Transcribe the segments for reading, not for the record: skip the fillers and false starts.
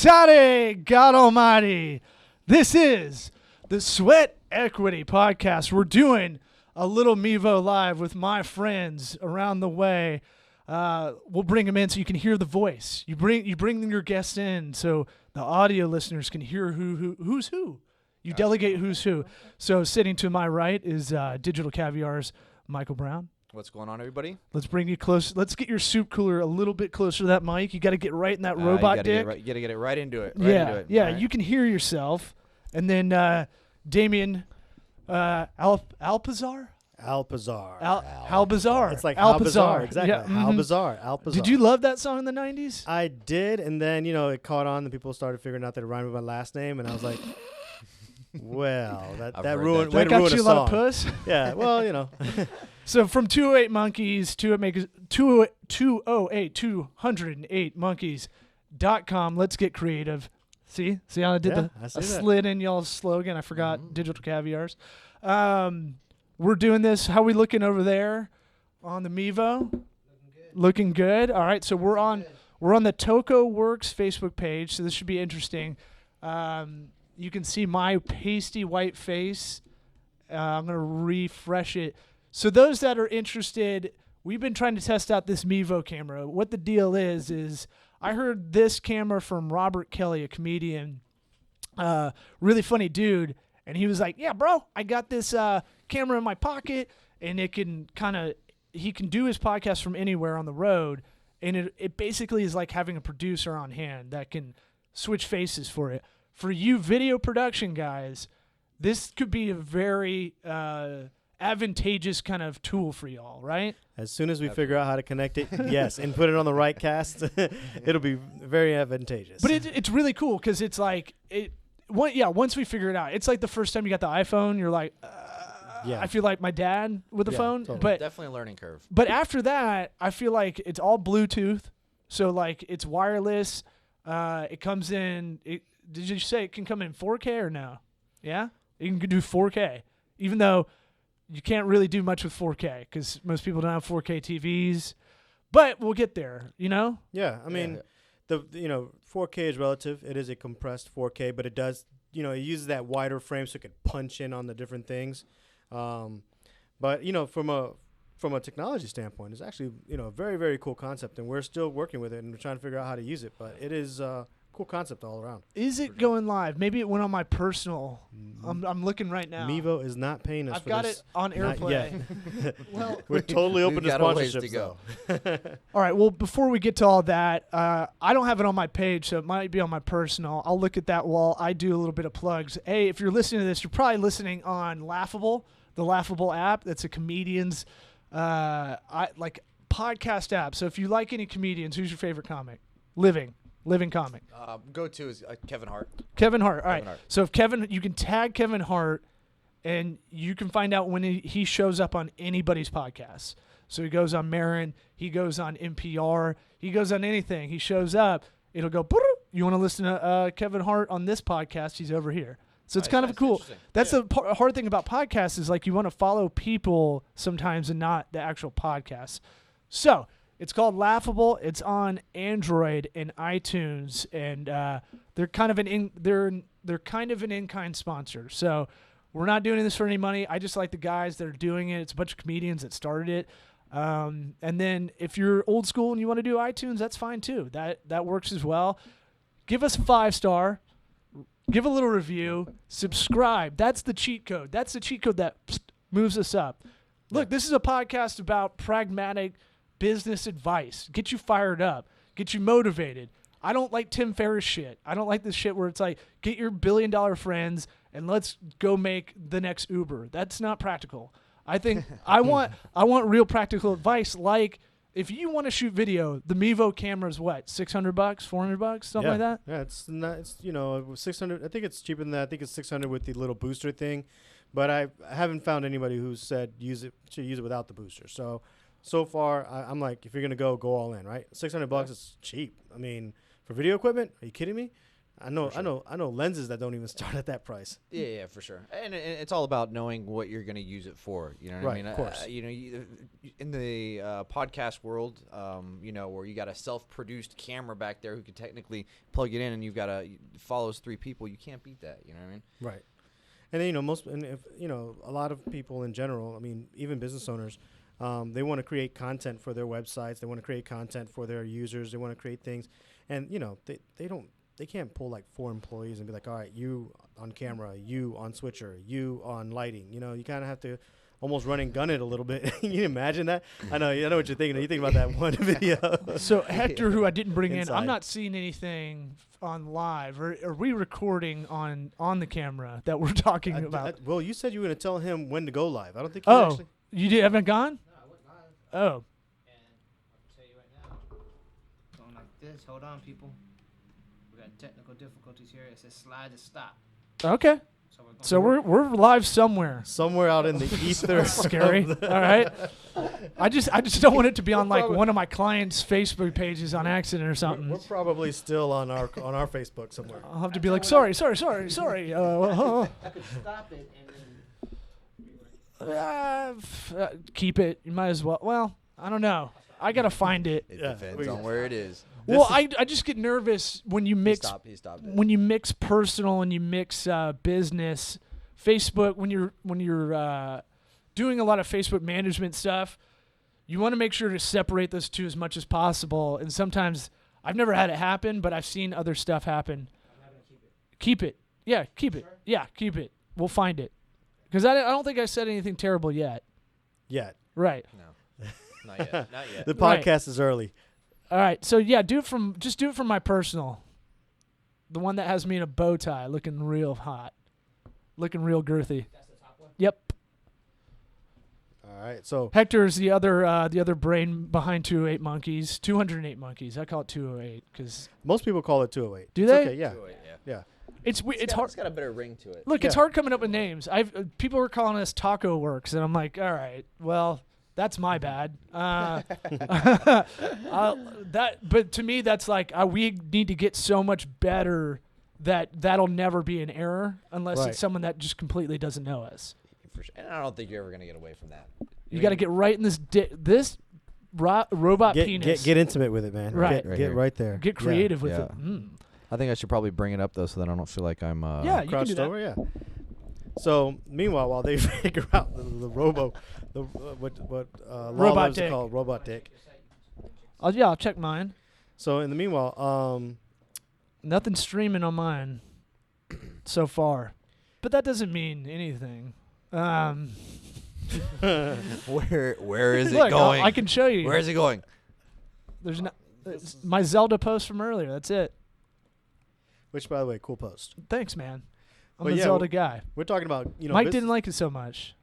Howdy, God Almighty. This is the Sweat Equity Podcast. We're doing a little Mevo live with my friends around the way. We'll bring them in so you can hear the voice. You bring your guests in so the audio listeners can hear who's who. You delegate who's who. So sitting to my right is Digital Caviar's Michael Brown. What's going on, everybody? Let's bring you close. Let's get your soup cooler a little bit closer to that mic. You got to get right in that robot dick. You got to get it right into it. Yeah. Right. You can hear yourself. And then Damian Alpizar? Alpizar. Alpizar. It's like Alpizar. Exactly. Yeah, Alpizar. Did you love that song in the 90s? I did, and then, it caught on, and people started figuring out that it rhymed with my last name, and I was like, well, that ruined That got you a lot of song. puss? Yeah, well, So from 208 Monkeys, 208monkeys.com, let's get creative. See how I did I slid in y'all's slogan. I forgot Digital Caviars. We're doing this. How we looking over there on the Mevo? Looking good. All right, so we're on the Toco Works Facebook page, so this should be interesting. You can see my pasty white face. I'm going to refresh it. So those that are interested, we've been trying to test out this Mevo camera. What the deal is I heard this camera from Robert Kelly, a comedian, really funny dude, and he was like, yeah, bro, I got this camera in my pocket, and he can do his podcast from anywhere on the road, and it basically is like having a producer on hand that can switch faces for it. For you video production guys, this could be a very advantageous kind of tool for y'all, right? As soon as we figure out how to connect it, yes, and put it on the right cast, it'll be very advantageous. But it's really cool because it's like once we figure it out, it's like the first time you got the iPhone, you're like, I feel like my dad with the phone. Totally. But definitely a learning curve. But after that, I feel like it's all Bluetooth, so like it's wireless. It comes in. Did you say it can come in 4K or no? Yeah, you can do 4K, even though you can't really do much with 4K because most people don't have 4K TVs. But we'll get there, Yeah, I mean, the 4K is relative. It is a compressed 4K, but it does, it uses that wider frame so it can punch in on the different things. But from a technology standpoint, it's actually a very, very cool concept, and we're still working with it and we're trying to figure out how to use it. But it is cool concept all around. Is it going live? Maybe it went on my personal. I'm looking right now. Mevo is not paying us I've for got this. it on AirPlay. Well, we're totally open to sponsorships. To go. All right. Well, before we get to all that, I don't have it on my page, so it might be on my personal. I'll look at that while I do a little bit of plugs. Hey, if you're listening to this, you're probably listening on Laughable, the Laughable app. That's a comedian's podcast app. So if you like any comedians, who's your favorite comic? Living comic. Go-to is Kevin Hart. Kevin Hart. All right. Hart. So if you can tag Kevin Hart, and you can find out when he shows up on anybody's podcast. So he goes on Marin, he goes on NPR, he goes on anything. He shows up, it'll go, you want to listen to Kevin Hart on this podcast, he's over here. So it's kind of cool. That's the hard thing about podcasts is like you want to follow people sometimes and not the actual podcast. So it's called Laughable. It's on Android and iTunes, and they're kind of an in-kind sponsor. So we're not doing this for any money. I just like the guys that are doing it. It's a bunch of comedians that started it. And then if you're old school and you want to do iTunes, that's fine too. That works as well. Give us a 5-star. Give a little review. Subscribe. That's the cheat code. That's the cheat code that moves us up. Look, this is a podcast about pragmatic business advice. Get you fired up. Get you motivated. I don't like Tim Ferriss shit. I don't like this shit where it's like, get your $1 billion friends and let's go make the next Uber. That's not practical. I think I want real practical advice. Like if you want to shoot video, the Mevo camera is what, $600, $400, something like that? Yeah, it's 600. I think it's cheaper than that. I think it's 600 with the little booster thing. But I haven't found anybody who said use it without the booster. So far, I'm like, if you're going to go all in, right? $600 is cheap. I mean, for video equipment, are you kidding me? I know, For I know lenses that don't even start at that price. Yeah, for sure. And it's all about knowing what you're going to use it for. You know what I Right, mean? of course. In the podcast world, where you got a self-produced camera back there who could technically plug it in, and you've got follows 3 people, you can't beat that. You know what I mean? Right. And then, a lot of people in general, I mean, even business owners, they want to create content for their websites. They want to create content for their users. They want to create things. And, they can't pull like 4 employees and be like, all right, you on camera, you on switcher, you on lighting. You kind of have to almost run and gun it a little bit. Can you imagine that? I know what you're thinking. You think about that one video. So Hector, who I didn't bring in, Inside. I'm not seeing anything on live. Are we recording on the camera that we're talking about? Well, you said you were going to tell him when to go live. I don't think Oh, you haven't gone? No, I went live. Oh, And I can tell you right now, going like this. Hold on, people. We got technical difficulties here. It says slide to stop. okay. So we're live somewhere. Somewhere out in the ether. Scary. All right. I just don't want it to be on like one of my clients' Facebook pages on accident or something. We're probably still on our Facebook somewhere. I'll have to be like, sorry. I could stop it and then. Keep it. You might as well. Well, I don't know. I gotta find it. It Yeah, depends on where it is. Well, I just get nervous when you mix He stopped it. when you mix personal and you mix business. Facebook, when you're doing a lot of Facebook management stuff, you want to make sure to separate those two as much as possible. And sometimes I've never had it happen, but I've seen other stuff happen. I'm not gonna keep it. Keep it. Yeah, keep it. Sure? Yeah, keep it. We'll find it. Because I don't think I said anything terrible yet. Yet. Right. No, not yet. Not yet. The Right. podcast is early. All right. So yeah, do it from my personal. The one that has me in a bow tie, looking real hot, looking real girthy. That's the top one. Yep. All right. So Hector's the other brain behind 208 Monkeys. 208 Monkeys. I call it 208 because most people call it 208. Do It's they? Okay, yeah. Yeah. it's hard. It's got a better ring to it. Look, it's Yeah. hard coming up with names. People were calling us Taco Works, and I'm like, all right, well, that's my bad. But to me, that's like we need to get so much better that'll never be an error unless Right. it's someone that just completely doesn't know us. For sure. And I don't think you're ever gonna get away from that. You got to get right in this robot penis. Get intimate with it, man. Right. Get Right here. right there. Get Yeah. creative with Yeah. it. Mm. I think I should probably bring it up though, so that I don't feel like I'm. Yeah, you can do Crouched that. over, yeah. So meanwhile, while they figure out the robo, what Law Robot loves to dick. call robot dick. I'll check mine. So in the meanwhile, Nothing streaming on mine so far, but that doesn't mean anything. Where is it Look, going? I can show you. Where is it going? There's no, it's my Zelda post from earlier. That's it. which by the way, cool post. Thanks, man. I'm But a yeah, Zelda guy. We're talking about Mike didn't like it so much.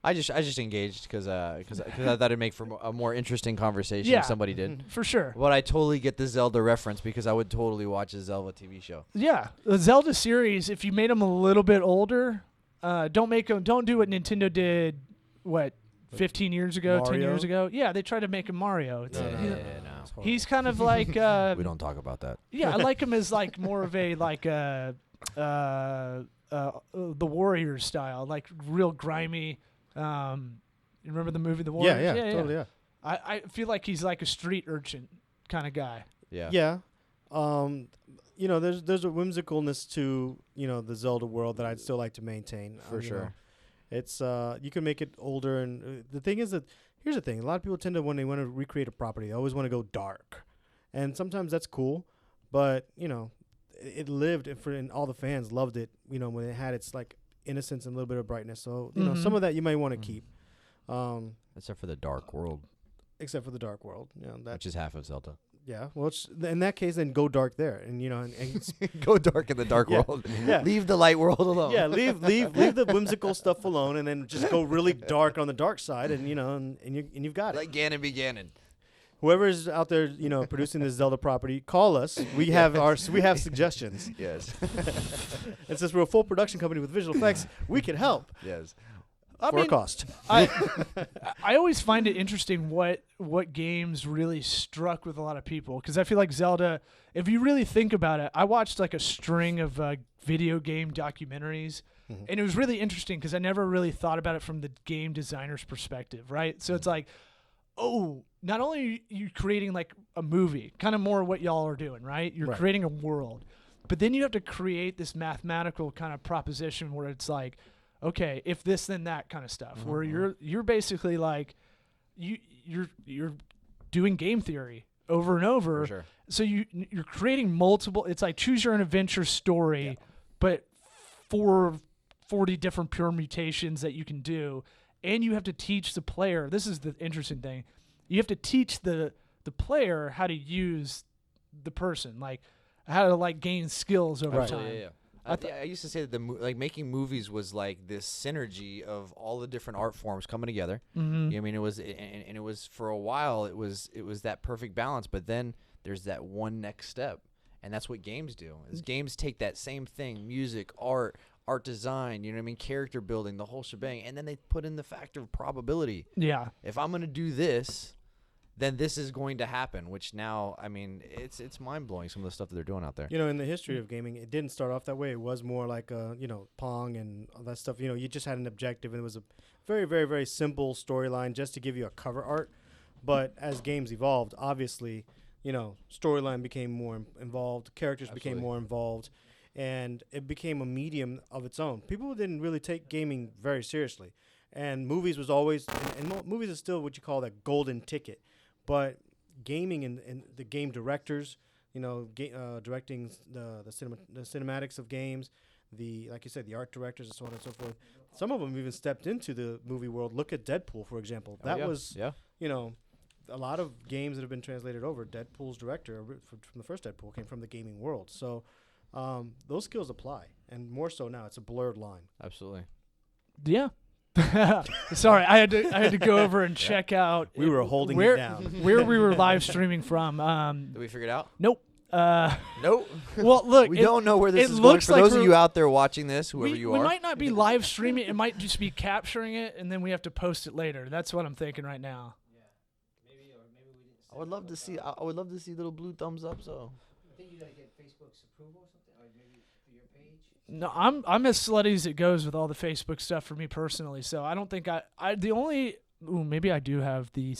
I just engaged because I thought it'd make for a more interesting conversation Yeah. if somebody did. For sure. But I totally get the Zelda reference because I would totally watch a Zelda TV show. Yeah, the Zelda series. If you made them a little bit older, don't do what Nintendo did. What, 15 years ago, 10 Mario? years ago? Yeah, they tried to make him Mario. It's, No, no, he- no, no. He's kind of like. We don't talk about that. Yeah, I like him as like more of a the Warriors style, like real grimy. You remember the movie The Warriors? Yeah, totally, yeah. I feel like he's like a street urchin kind of guy. Yeah. Yeah. There's a whimsicalness to, the Zelda world that I'd still like to maintain. For sure. It's you can make it older, and the thing is that here's the thing: a lot of people tend to, when they want to recreate a property, they always want to go dark, and sometimes that's cool, but it lived and all the fans loved it. When it had its like innocence and a little bit of brightness. So Mhm. some of that you might want to Mhm. keep, Except for the Dark World, except for the dark world. That which is half of Zelda. yeah. Well, in that case, then go dark there, and and Go dark in the dark Yeah. world. Yeah. Leave the light world alone. yeah, leave the whimsical stuff alone, and then just go really dark on the dark side, and you've got it. Like Ganon be Ganon. Whoever's out there, producing this Zelda property, call us. We have suggestions, Yes. and since we're a full production company with visual effects, we can help. Yes. for a cost. I always find it interesting what games really struck with a lot of people, because I feel like Zelda, if you really think about it, I watched like a string of video game documentaries, and it was really interesting because I never really thought about it from the game designer's perspective, right? So it's like, oh, not only are you creating like a movie, kind of more what y'all are doing, right? You're creating a world, but then you have to create this mathematical kind of proposition where it's like, okay, if this then that kind of stuff, where you're basically like you're doing game theory over and over. For sure. So you're creating multiple. It's like choose your own adventure story, but 40 different permutations that you can do, and you have to teach the player. This is the interesting thing. You have to teach the player how to use the person, like how to like gain skills over time. Yeah. I used to say that making movies was like this synergy of all the different art forms coming together. Mm-hmm. I mean, it was, and it was for a while. It was that perfect balance. But then there's that one next step, and that's what games do. Is games take that same thing, music, art design. You know what I mean? Character building, the whole shebang, and then they put in the factor of probability. Yeah. If I'm gonna do this, then this is going to happen, which now, I mean, it's mind-blowing, some of the stuff that they're doing out there. You know, in the history of gaming, it didn't start off that way. It was more like, Pong and all that stuff. You know, you just had an objective, and it was a very, very, very simple storyline just to give you a cover art. But as games evolved, obviously, you know, storyline became more involved, characters became more involved, and it became a medium of its own. People didn't really take gaming very seriously. And movies was always, and movies is still what you call that golden ticket. But gaming and the game directors, you know, directing the cinematics of games, like you said, the art directors and so on and so forth. Some of them even stepped into the movie world. Look at Deadpool, for example. That was, you know, a lot of games that have been translated over. Deadpool's director from the first Deadpool came from the gaming world. So those skills apply, and more so now. It's a blurred line. Absolutely. Yeah. Sorry, I had to go over and check out. We were holding it down. Where we were live streaming from. Did we figure it out? Nope. Nope. Well, look, we don't know where this is going. For those of you out there watching this, whoever you are, we might not be live streaming. It might just be capturing it, and then we have to post it later. That's what I'm thinking right now. Yeah, maybe we didn't. I would love to see. I would love to see little blue thumbs up. So. I think you gotta get Facebook's approval or something, or maybe for your page. No, I'm as slutty as it goes with all the Facebook stuff for me personally. So I don't think maybe I do have the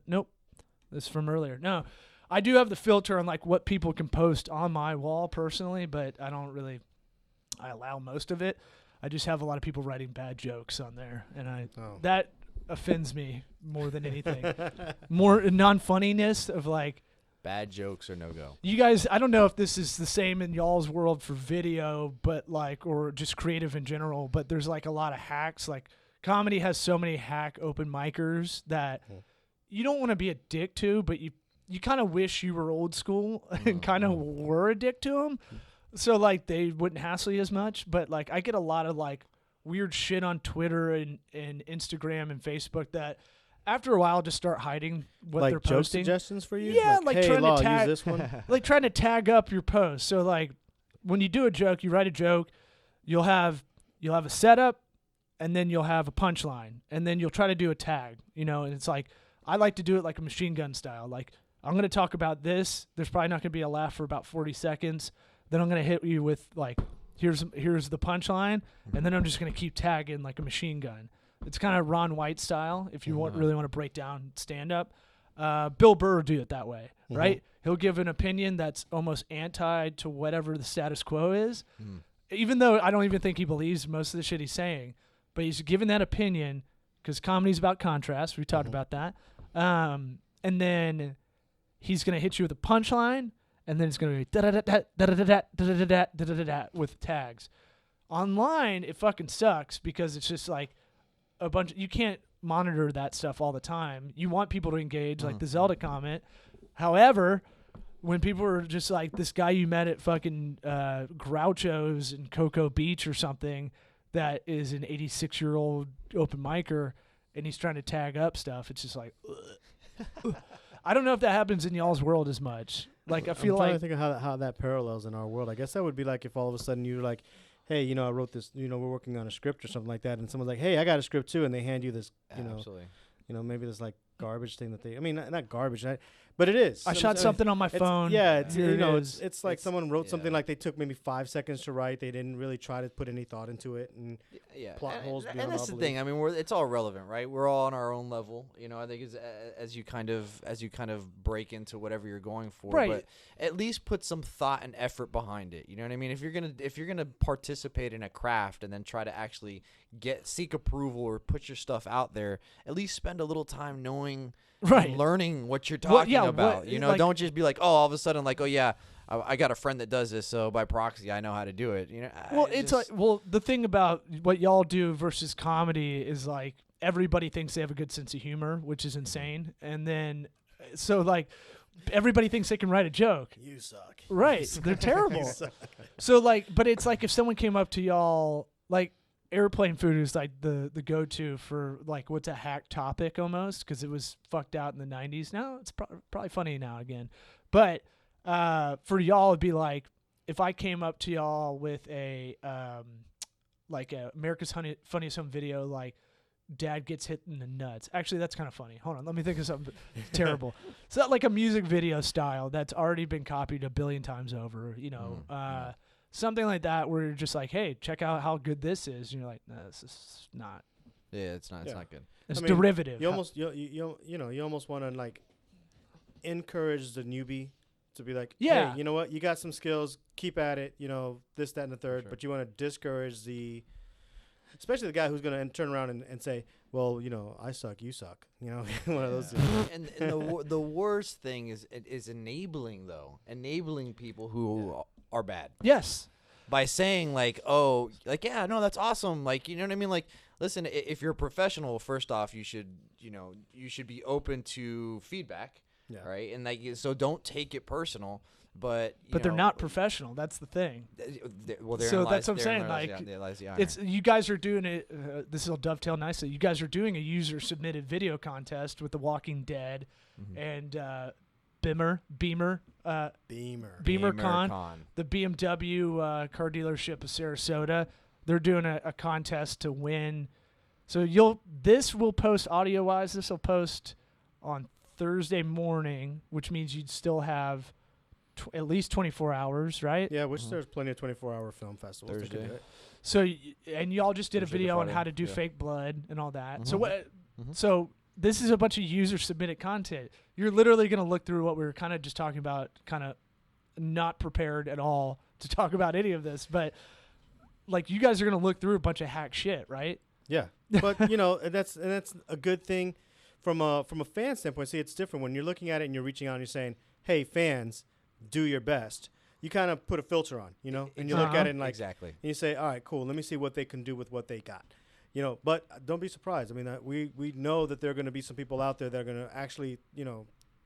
nope. This is from earlier. No, I do have the filter on like what people can post on my wall personally, but I I allow most of it. I just have a lot of people writing bad jokes on there, and that offends me more than anything. More non-funniness of like, bad jokes are no-go. you guys, I don't know if this is the same in y'all's world for video, but like, or just creative in general, but there's like a lot of hacks. Like comedy has so many hack open micers that you don't want to be a dick to, but you kind of wish you were old school and kind of were a dick to them. So like they wouldn't hassle you as much. But like I get a lot of like weird shit on Twitter and Instagram and Facebook that after a while just start hiding what like they're joke posting. suggestions for you? Yeah, like hey, trying to Law, tag use this one. like trying to tag up your post. So like when you do a joke, you write a joke, you'll have a setup, and then you'll have a punchline, and then you'll try to do a tag, you know, and it's like I like to do it like a machine gun style. Like I'm going to talk about this. There's probably not going to be a laugh for about 40 seconds. Then I'm going to hit you with like here's the punchline, and then I'm just going to keep tagging like a machine gun. It's kind of Ron White style if you really want to break down stand up. Bill Burr do it that way, right? He'll give an opinion that's almost anti to whatever the status quo is, even though I don't even think he believes most of the shit he's saying. But he's giving that opinion because comedy's about contrast. We talked about that. And then he's going to hit you with a punchline, and then it's going to be da-da-da-da-da-da-da-da-da-da-da-da with tags. Online, it fucking sucks because it's just like a bunch. You can't monitor that stuff all the time. You want people to engage, like the Zelda comment. However, when people are just like this guy you met at fucking Groucho's in Cocoa Beach or something that is an 86-year-old open micer, and he's trying to tag up stuff, it's just like, I don't know if that happens in y'all's world as much. Like I feel I'm trying like to think of how that parallels in our world. I guess that would be like if all of a sudden you're like, hey, I wrote this, we're working on a script or something like that, and someone's like, hey, I got a script too, and they hand you this, Absolutely. Maybe this like garbage thing that they, I mean, not garbage, but it is. I shot something on my phone. It's Here it is. it's like someone wrote something like they took maybe 5 seconds to write. They didn't really try to put any thought into it, and plot holes. And that's the thing. I mean, it's all relevant, right? We're all on our own level. I think as you kind of break into whatever you're going for, right. But at least put some thought and effort behind it. You know what I mean? If you're gonna participate in a craft and then try to actually seek approval or put your stuff out there, at least spend a little time knowing. Right. Learning what you're talking about. Don't just be like, oh, all of a sudden, like, oh, yeah, I got a friend that does this, so by proxy, I know how to do it. Well, the thing about what y'all do versus comedy is, like, everybody thinks they have a good sense of humor, which is insane. And then, so, like, everybody thinks they can write a joke. You suck. Right. They're terrible. So, like, but it's like if someone came up to y'all, like, airplane food is like the go-to for like what's a hack topic almost, because it was fucked out in the 90s. Now it's probably funny now again, but for y'all it'd be like if I came up to y'all with a like a America's Funniest Home Video, like dad gets hit in the nuts. Actually, that's kind of funny. Hold on, let me think of something terrible. It's not like a music video style that's already been copied a billion times over, something like that, where you're just like, hey, check out how good this is. And you're like, no, this is not. Yeah, it's not good. It's derivative. You almost want to like encourage the newbie to be like, hey, you know what? You got some skills. Keep at it. This, that, and the third. Sure. But you want to discourage especially the guy who's going to turn around and say, well, I suck, you suck. One of those things. And the worst thing is enabling people who are bad. Yes. By saying like, oh, like, yeah, no, that's awesome. Like, you know what I mean? Like, listen, if you're a professional, first off, you should be open to feedback, right? And like, so don't take it personal. But they're not professional. That's the thing. Well, so that's what I'm saying. Like, it's you guys are doing it. This will dovetail nicely. You guys are doing a user submitted video contest with The Walking Dead and Beamer Con, the BMW car dealership of Sarasota. They're doing a contest to win. So this will post audio wise. This will post on Thursday morning, which means you'd still have at least 24 hours, right? Yeah, which there's plenty of 24-hour film festivals. Thursday. So, and y'all just did a video on how to do fake blood and all that. So this is a bunch of user submitted content. You're literally going to look through what we were kind of just talking about, kind of not prepared at all to talk about any of this, but like you guys are going to look through a bunch of hack shit, right? Yeah, but that's a good thing from a fan standpoint. See, it's different when you're looking at it and you're reaching out and you're saying, "Hey, fans, do your best." You kind of put a filter on, and you look at it and like, exactly, and you say, all right, cool. Let me see what they can do with what they got, But don't be surprised. I mean, we know that there are going to be some people out there that are going to actually,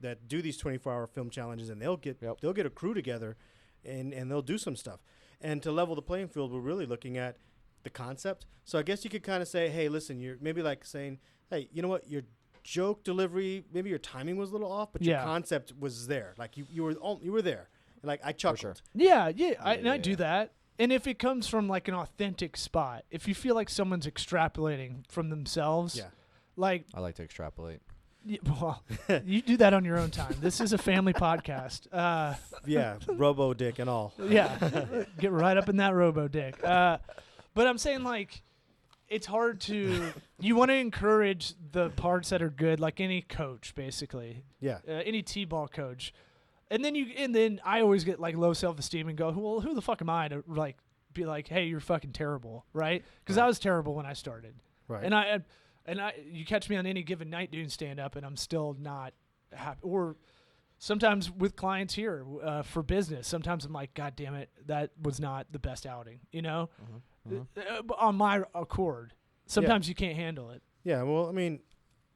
that do these 24-hour film challenges, and they'll get a crew together, and they'll do some stuff. And to level the playing field, we're really looking at the concept. So I guess you could kind of say, hey, listen, you're maybe like saying, hey, you know what, your joke delivery, maybe your timing was a little off, but your concept was there. Like you were there. Like I chuckled. Sure. Yeah, I do that. And if it comes from like an authentic spot, if you feel like someone's extrapolating from themselves, like I like to extrapolate. Well, you do that on your own time. This is a family podcast. Robo dick and all. Yeah, get right up in that robo dick. But I'm saying like, it's hard to. You want to encourage the parts that are good, like any coach, basically. Yeah. Any t-ball coach. And then I always get like low self-esteem and go, well, who the fuck am I to like be like, hey, you're fucking terrible, right? Because I was terrible when I started, right? And I, you catch me on any given night doing stand-up, and I'm still not happy. Or sometimes with clients here for business, sometimes I'm like, God damn it, that was not the best outing, on my accord. Sometimes you can't handle it. Yeah, well, I mean,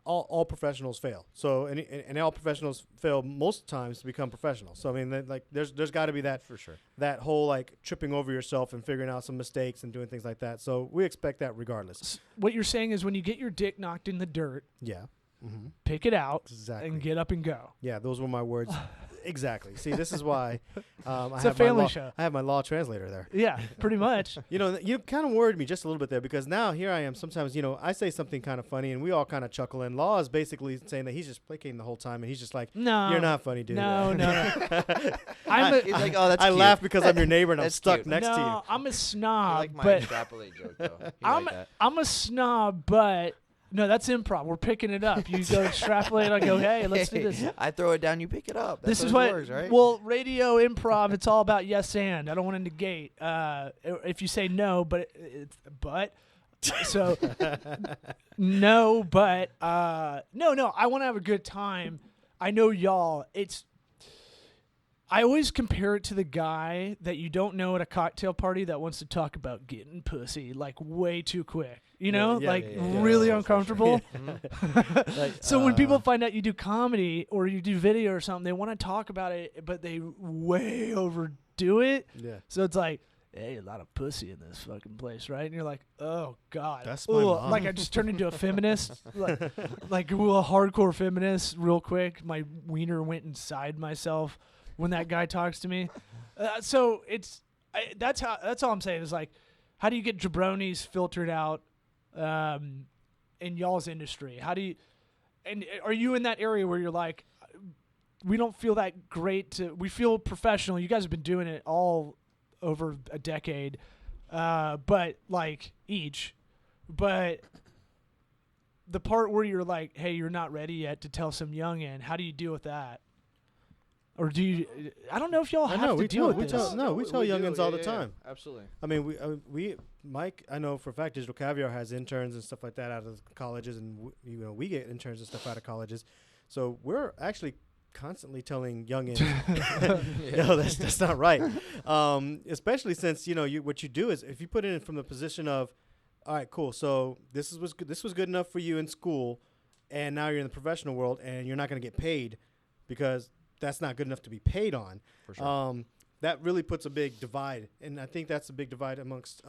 all professionals fail. So and all professionals fail most times to become professionals. So I mean, like there's got to be that for sure. That whole like tripping over yourself and figuring out some mistakes and doing things like that. So we expect that regardless. What you're saying is when you get your dick knocked in the dirt, pick it out and get up and go. Yeah, those were my words. Exactly. See, this is why It's a family show. I have my law translator there. Yeah, pretty much. You kind of worried me just a little bit there because now here I am. Sometimes, I say something kind of funny and we all kind of chuckle. And Law is basically saying that he's just placating the whole time and he's just like, No, "You're not funny, dude." No. He's like, oh, that's I cute. laugh because I'm your neighbor and I'm That's stuck cute. next to you. No, I'm a I snob, like my but extrapolate joke though. You I'm like that. I'm a snob, but no, that's improv. We're picking it up. You go extrapolate. I go, hey, let's do this. I throw it down, you pick it up. That's This is how it what works, right? well, radio improv. It's all about yes and. I don't want to negate. If you say no, but so no, but no. I want to have a good time. I know y'all. I always compare it to the guy that you don't know at a cocktail party that wants to talk about getting pussy like way too quick. Really uncomfortable. So when people find out you do comedy or you do video or something, they want to talk about it, but they way overdo it. Yeah. So it's like, hey, a lot of pussy in this fucking place, right? And you're like, oh God, That's my mom. like I just turned into a feminist, like a hardcore feminist, real quick. My wiener went inside myself when that guy talks to me. So that's all I'm saying is like, how do you get jabronis filtered out in y'all's industry? How do you, and are you in that area where you're like, we don't feel that great we feel professional. You guys have been doing it all over a decade, but like but the part where you're like, hey, you're not ready yet to tell some youngin', how do you deal with that? Or do you? I don't know if y'all have to deal with this. We tell youngins all the Yeah, time. absolutely. I mean, Mike, I know for a fact Digital Caviar has interns and stuff like that out of colleges, and we get interns and stuff out of colleges. So we're actually constantly telling youngins, no, that's not right. Especially since what you do is if you put it in from the position of, all right, cool. So this was good enough for you in school, and now you're in the professional world, and you're not going to get paid because that's not good enough to be paid on. For sure. That really puts a big divide, and I think that's a big divide amongst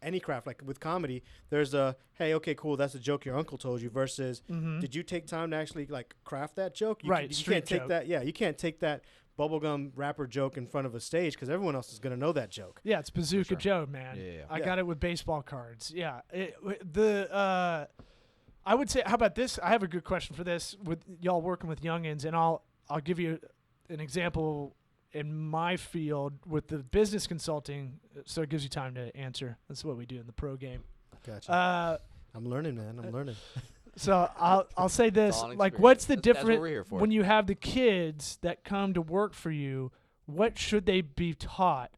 any craft. Like with comedy, there's a, hey, okay, cool, that's a joke your uncle told you, versus did you take time to actually like craft that joke? You can't take that. Yeah, you can't take that bubblegum rapper joke in front of a stage because everyone else is going to know that joke. Yeah, it's Bazooka Joe, man. Yeah. I got it with baseball cards. Yeah. I would say, how about this? I have a good question for this with y'all working with youngins, and I'll give you an example in my field with the business consulting, so it gives you time to answer. That's what we do in the pro game. Gotcha. I'm learning, man. I'm learning. So I'll say this: all an like, experience. what's the That's what difference we're here for. when you have the kids that come to work for you? What should they be taught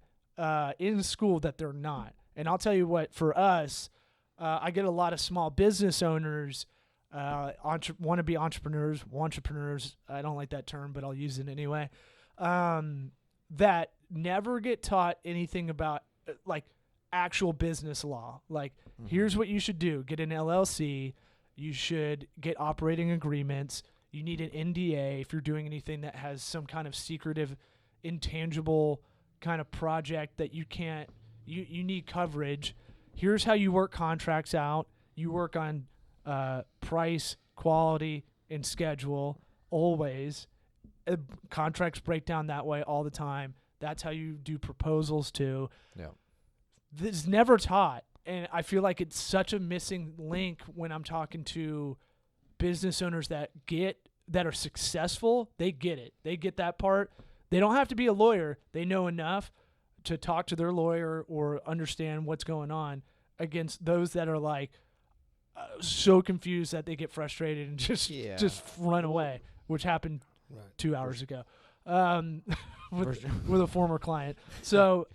in school that they're not? And I'll tell you what. For us, I get a lot of small business owners, want to be entrepreneurs. I don't like that term, but I'll use it anyway. That never get taught anything about like actual business law. Like, here's what you should do: get an LLC. You should get operating agreements. You need an NDA if you're doing anything that has some kind of secretive, intangible kind of project that you can't. You need coverage. Here's how you work contracts out. You work on price, quality, and schedule always. Contracts break down that way all the time. That's how you do proposals too. Yeah. This is never taught, and I feel like it's such a missing link when I'm talking to business owners that are successful. They get it. They get that part. They don't have to be a lawyer. They know enough to talk to their lawyer or understand what's going on, against those that are like so confused that they get frustrated and just run away, which happened 2 hours ago with a former client. So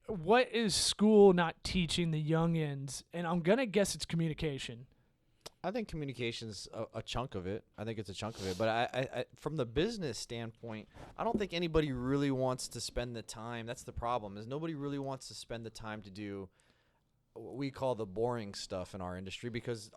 what is school not teaching the youngins? And I'm going to guess it's communication. I think communication's a chunk of it. I think it's a chunk of it. But I from the business standpoint, I don't think anybody really wants to spend the time. That's the problem, is nobody really wants to spend the time to do what we call the boring stuff in our industry, because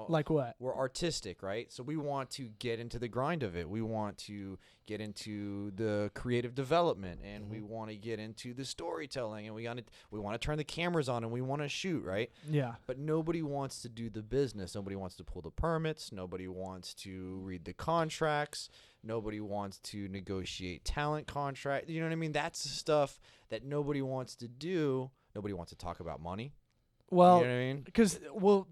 like what? We're artistic, right? So we want to get into the grind of it. We want to get into the creative development, and we want to get into the storytelling, and we want to turn the cameras on, and we want to shoot, right? Yeah. But nobody wants to do the business. Nobody wants to pull the permits. Nobody wants to read the contracts. Nobody wants to negotiate talent contract. You know what I mean? That's the stuff that nobody wants to do. Nobody wants to talk about money. Well, you know what I mean? because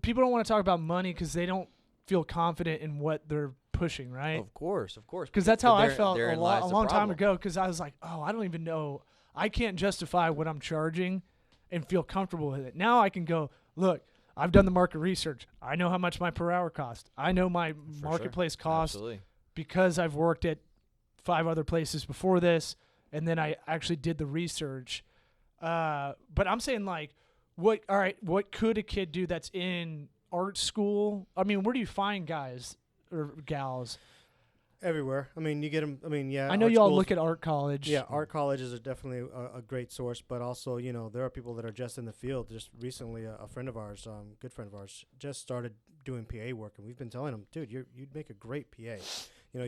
people don't want to talk about money because they don't feel confident in what they're pushing, right? Of course. Because that's how I felt therein a lies the long time problem. ago. Because I was like, oh, I don't even know. I can't justify what I'm charging and feel comfortable with it. Now I can go, look, I've done the market research. I know how much my per hour cost. I know my For marketplace sure. cost Absolutely. because I've worked at 5 other places before this, and then I actually did the research. But I'm saying, like, what could a kid do that's in art school? I mean, where do you find guys or gals? Everywhere. I mean, you get them. I mean, yeah. I know art you all schools- look at art college. Yeah, art colleges are definitely a great source, but also, you know, there are people that are just in the field. Just recently, a friend of ours, good friend of ours, just started doing PA work, and we've been telling him, dude, you'd make a great PA. You know,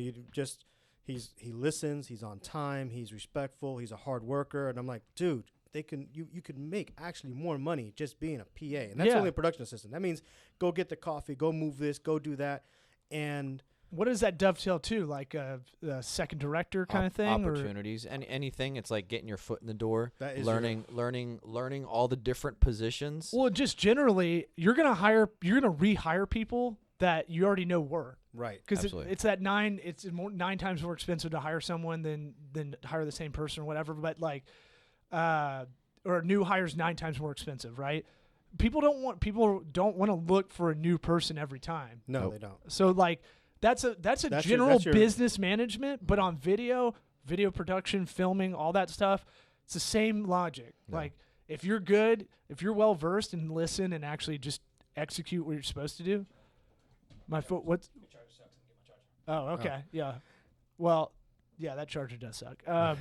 he listens, he's on time, he's respectful, he's a hard worker, and I'm like, dude, you could make actually more money just being a PA, and that's Yeah. only a production assistant. That means go get the coffee, go move this, go do that, and What does that dovetail to? Like a second director kind of thing? Or? Opportunities and anything. It's like getting your foot in the door, that is learning all the different positions. Well, just generally, you're gonna rehire people that you already know work. right. Because Absolutely. it's 9 times more expensive to hire someone than hire the same person or whatever. But like, or new hires 9 times more expensive, right? People don't want to look for a new person every time. No, Nope. they don't. So like, that's a That's your- general that's your- business management, but on video production, filming, all that stuff, it's the same logic. No. Like, if you're good, if you're well versed and listen and actually just execute what you're supposed to do. My foot. What's? Oh, okay. Yeah. Well, yeah, that charger does suck. I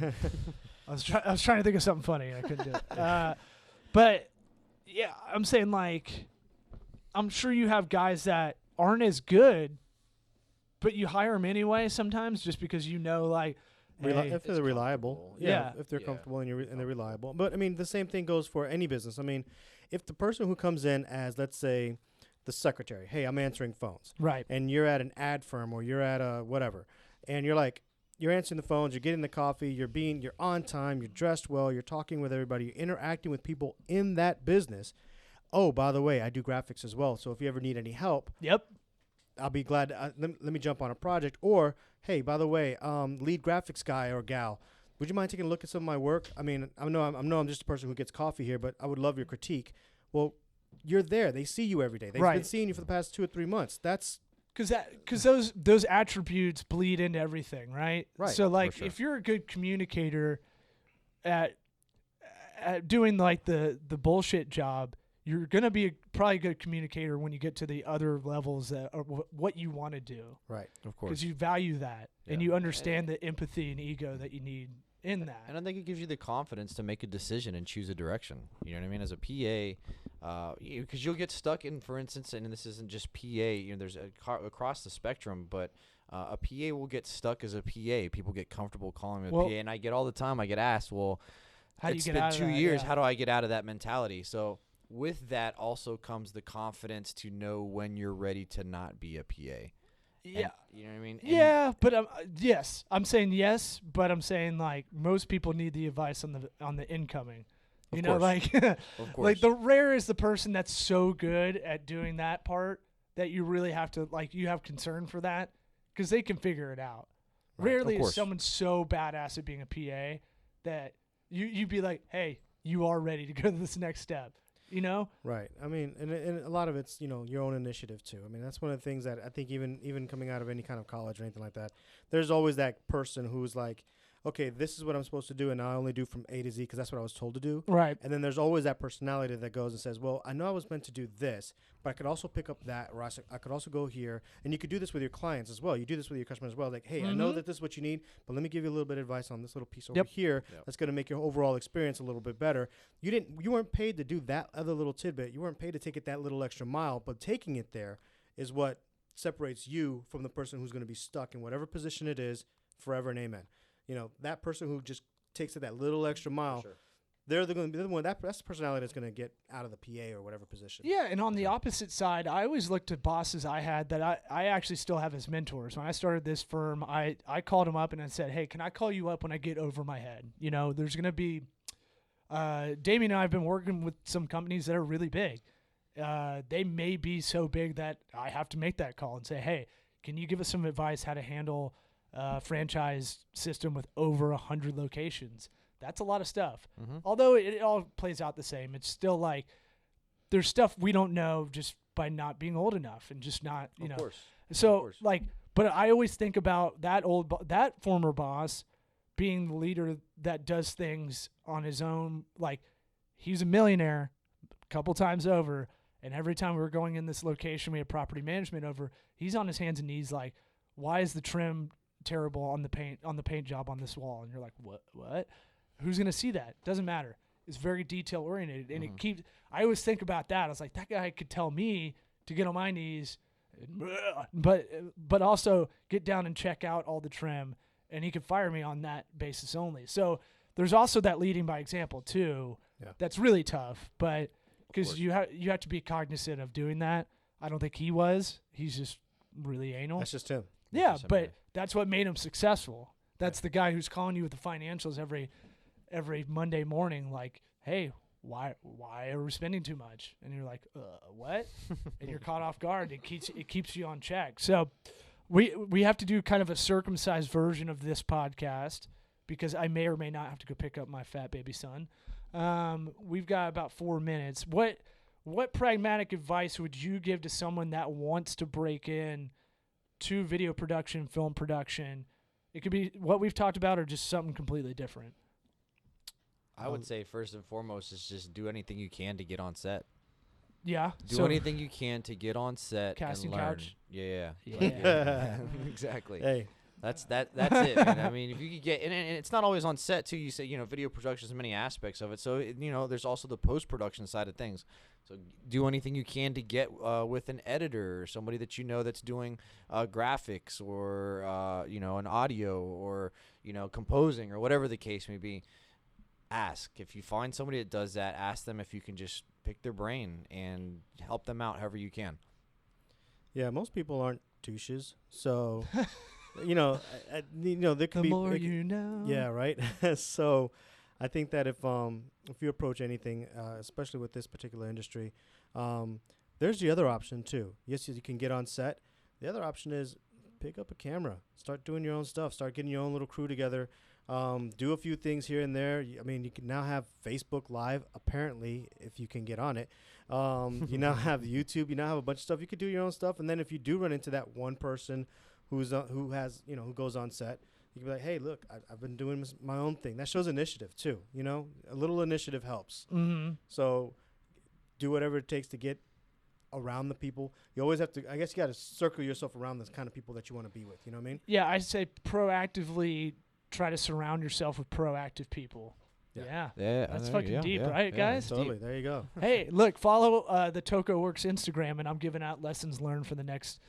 was trying to think of something funny and I couldn't do it. But yeah, I'm saying, like, I'm sure you have guys that aren't as good, but you hire them anyway sometimes just because you know, like, hey, If they're reliable, comfortable. yeah, Yeah. if they're Yeah. comfortable and they're reliable. But I mean, the same thing goes for any business. I mean, if the person who comes in as, let's say, the secretary, hey, I'm answering phones, right. and you're at an ad firm or you're at a whatever, and you're answering the phones, you're getting the coffee, you're on time, you're dressed well, you're talking with everybody, you're interacting with people in that business. Oh, by the way, I do graphics as well, so if you ever need any help, Yep. I'll be glad. Let me jump on a project. Or, hey, by the way, lead graphics guy or gal, would you mind taking a look at some of my work? I mean, I know I'm just a person who gets coffee here, but I would love your critique. Well, you're there. They see you every day. They've been Right. seeing you for the past 2 or 3 months. That's Because those attributes bleed into everything, right? Right. So like, sure. if you're a good communicator at doing like the bullshit job, you're gonna be probably a good communicator when you get to the other levels that are what you want to do, right. Of course. because you value that and Yeah. you understand the empathy and ego that you need in that. And I think it gives you the confidence to make a decision and choose a direction. You know what I mean? As a PA, because you'll get stuck in, for instance, and this isn't just PA. You know, there's across the spectrum, but a PA will get stuck as a PA. People get comfortable calling me a Well- PA, and I get all the time. I get asked, "Well, How do you it's get been out of 2 that? years. Yeah. How do I get out of that mentality?" So with that also comes the confidence to know when you're ready to not be a PA. Yeah. And, you know what I mean? And Yeah, but yes, I'm saying yes, but I'm saying like most people need the advice on the incoming. You Of know, course. like Of course. like the rare is the person that's so good at doing that part that you really have to you have concern for that because they can figure it out. Right, Rarely of is course. someone so badass at being a PA that you'd be like, hey, you are ready to go to this next step. You know? Right. I mean, and a lot of it's, your own initiative too. I mean, that's one of the things that I think even coming out of any kind of college or anything like that, there's always that person who's like, okay, this is what I'm supposed to do, and I only do from A to Z because that's what I was told to do. Right. And then there's always that personality that goes and says, well, I know I was meant to do this, but I could also pick up that, or I could also go here. And you could do this with your clients as well. You do this with your customers as well. Like, hey, I know Mhm. that this is what you need, but let me give you a little bit of advice on this little piece over Yep. here Yep. that's going to make your overall experience a little bit better. You weren't paid to do that other little tidbit. You weren't paid to take it that little extra mile, but taking it there is what separates you from the person who's going to be stuck in whatever position it is forever and amen. That person who just takes it that little extra mile, they're the one that's the personality that's going to get out of the PA or whatever position. Yeah, and on the opposite side, I always looked at bosses I had that I actually still have as mentors. When I started this firm, I called them up and I said, hey, can I call you up when I get over my head? You know, there's going to be Damian and I have been working with some companies that are really big. They may be so big that I have to make that call and say, hey, can you give us some advice how to handle a franchise system with over 100 locations? That's a lot of stuff. Mm-hmm. Although it all plays out the same, it's still like there's stuff we don't know just by not being old enough and just not, you know. Of course. So, of course. like, but I always think about that former boss being the leader that does things on his own. Like, he's a millionaire a couple times over, and every time we were going in this location, we had property management over, he's on his hands and knees like, why is the trim terrible on the paint job on this wall? And you're like, what? Who's going to see that? Doesn't matter. It's very detail oriented. And I always think about that. I was like, that guy could tell me to get on my knees, but also get down and check out all the trim, and he could fire me on that basis only. So there's also that leading by example too. Yeah. That's really tough, but because you have to be cognizant of doing that. I don't think he was. He's just really anal. That's just him. Yeah, but that's what made him successful. That's the guy who's calling you with the financials every Monday morning, like, hey, why are we spending too much? And you're like, what? And you're caught off guard. It keeps you on check. So we have to do kind of a circumcised version of this podcast because I may or may not have to go pick up my fat baby son. We've got about 4 minutes. What pragmatic advice would you give to someone that wants to break in to video production, film production? It could be what we've talked about or just something completely different. I would say first and foremost is just do anything you can to get on set. Yeah. Do anything you can to get on set casting and learn. couch. Yeah. Exactly. Hey. That's it, man. I mean, if you could get and it's not always on set too. You say, video production has many aspects of it. So, there's also the post-production side of things. So do anything you can to get with an editor or somebody that that's doing graphics or an audio or composing or whatever the case may be. Ask. If you find somebody that does that, ask them if you can just pick their brain and help them out however you can. Yeah, most people aren't douches, so there could be more you know. Yeah, right. So I think that if you approach anything, especially with this particular industry, there's the other option too. Yes, you can get on set. The other option is pick up a camera, start doing your own stuff, start getting your own little crew together. Do a few things here and there. I mean, you can now have Facebook Live, apparently, if you can get on it. You now have YouTube. You now have a bunch of stuff. You could do your own stuff. And then if you do run into that one person who goes on set, you can be like, hey, look, I've been doing my own thing. That shows initiative, too. A little initiative helps. Mm-hmm. So do whatever it takes to get around the people. You always have to, I guess you got to circle yourself around the kind of people that you want to be with. You know what I mean? Yeah, I say proactively try to surround yourself with proactive people. Yeah. That's fucking deep, right, guys? Totally. There you go. Hey, look, follow the Toko Works Instagram, and I'm giving out lessons learned for the next,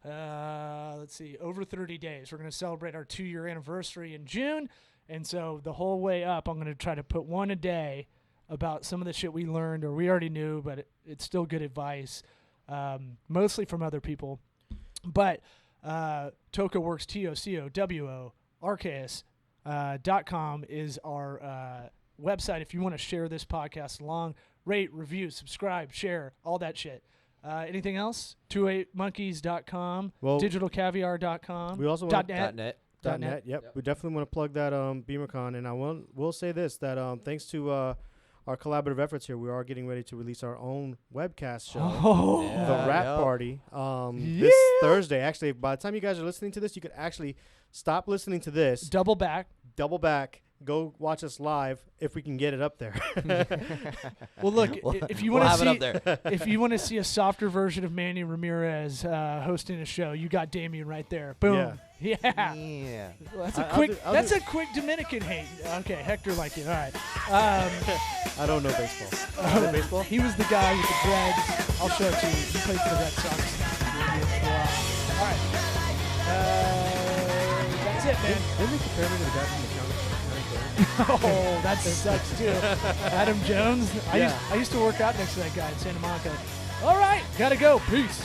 over 30 days. We're going to celebrate our 2-year anniversary in June, and so the whole way up, I'm going to try to put one a day about some of the shit we learned or we already knew, but it's still good advice, mostly from other people. But Toko Works, TOCOWO, RKS.com is our website if you want to share this podcast along. Rate, review, subscribe, share, all that shit. Anything else? 28monkeys.com, digitalcaviar.com. We also want .net. Yep. We definitely want to plug that BeamerCon, and I will say this, that thanks to our collaborative efforts here, we are getting ready to release our own webcast show, The Rap Party, this Thursday. Actually, by the time you guys are listening to this, you could actually stop listening to this. Double back. Go watch us live if we can get it up there. Well, look, if you want to see it up there. if you want to see a softer version of Manny Ramirez hosting a show, you got Damian right there. Boom. Yeah. Well, that's a quick Dominican hate. Okay, Hector liked it. All right. I don't know baseball. Baseball? He was the guy with the dreads. I'll show it to you. He played for the Red Sox. All right. That's That's it, man. Didn't they compare me to the guy from the county? Oh, that sucks too. Adam Jones. Yeah. I used to work out next to that guy in Santa Monica. All right, gotta go. Peace.